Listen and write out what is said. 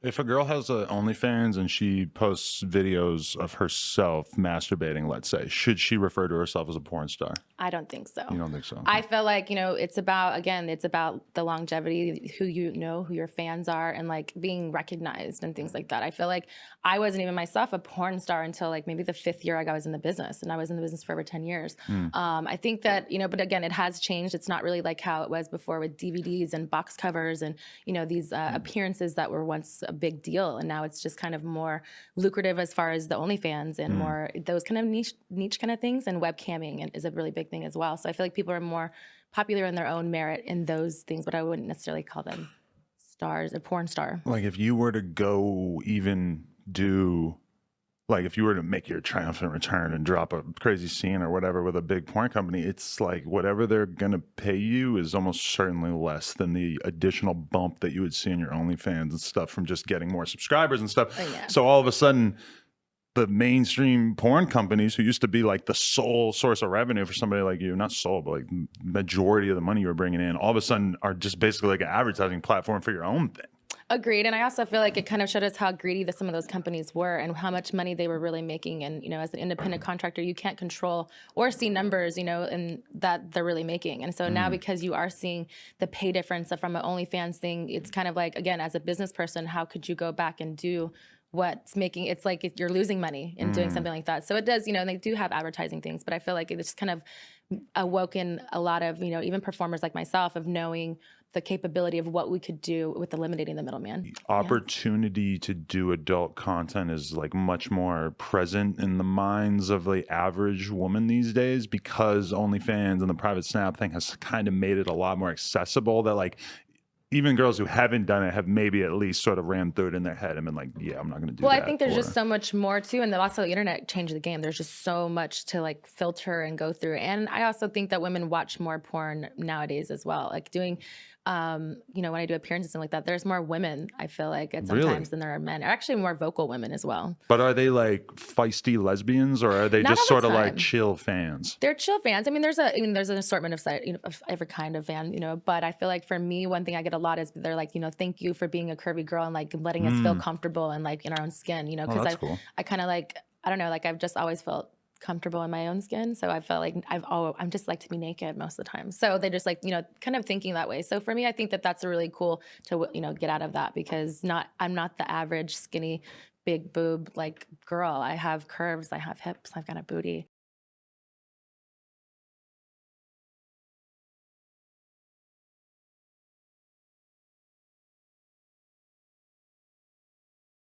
If a girl has a OnlyFans and she posts videos of herself masturbating, let's say, should she refer to herself as a porn star? I don't think so. You don't think so? I Okay. feel like, it's about, again, it's about the longevity, who you know, who your fans are, and like being recognized and things like that. I feel like I wasn't even myself a porn star until like maybe the fifth year I was in the business, and I was in the business for over 10 years. Mm, I think that, but again, it has changed. It's not really like how it was before with DVDs and box covers and, these mm, appearances that were once a big deal. And now it's just kind of more lucrative as far as the OnlyFans and mm. more those kind of niche kind of things. And webcamming is a really big thing as well. So I feel like people are more popular in their own merit in those things, but I wouldn't necessarily call them stars, a porn star. Like if you were to go even do, like if you were to make your triumphant return and drop a crazy scene or whatever with a big porn company, it's like whatever they're gonna pay you is almost certainly less than the additional bump that you would see in your OnlyFans and stuff from just getting more subscribers and stuff. Oh, yeah. So all of a sudden, the mainstream porn companies who used to be like the sole source of revenue for somebody like you, not sole, but like majority of the money you were bringing in, all of a sudden are just basically like an advertising platform for your own thing. Agreed. And I also feel like it kind of showed us how greedy some of those companies were and how much money they were really making. And, as an independent contractor, you can't control or see numbers, and that they're really making. And so now Mm, because you are seeing the pay difference from an OnlyFans thing, it's kind of like, again, as a business person, how could you go back and do what's making it's like you're losing money in doing mm. something like that. So it does, they do have advertising things, but I feel like it's kind of awoken a lot of, even performers like myself of knowing the capability of what we could do with eliminating the middleman. Yeah. Opportunity to do adult content is like much more present in the minds of the average woman these days because OnlyFans and the private snap thing has kind of made it a lot more accessible that like even girls who haven't done it have maybe at least sort of ran through it in their head and been like, yeah, I'm not going to do Well, I that. think there's just Or, so much more too, and then also the internet changed the game. There's just so much to like filter and go through, and I also think that women watch more porn nowadays as well. Like doing, when I do appearances and like that, there's more women. I feel like at really? sometimes than there are men. Or actually, more vocal women as well. But are they like feisty lesbians or are they Not just all sort the of like time. chill fans? They're chill fans. I mean, there's an assortment of of every kind of fan, But I feel like for me, one thing I get a lot is they're like, thank you for being a curvy girl and like letting us feel Mm. comfortable and like in our own skin, Oh, because that's cool. I kind of like I don't know, like I've just always felt comfortable in my own skin, so I felt like I'm just like to be naked most of the time. So they just like kind of thinking that way. So for me, I think that that's a really cool to get out of that because I'm not the average skinny big boob like girl. I have curves, I have hips, I've got a booty.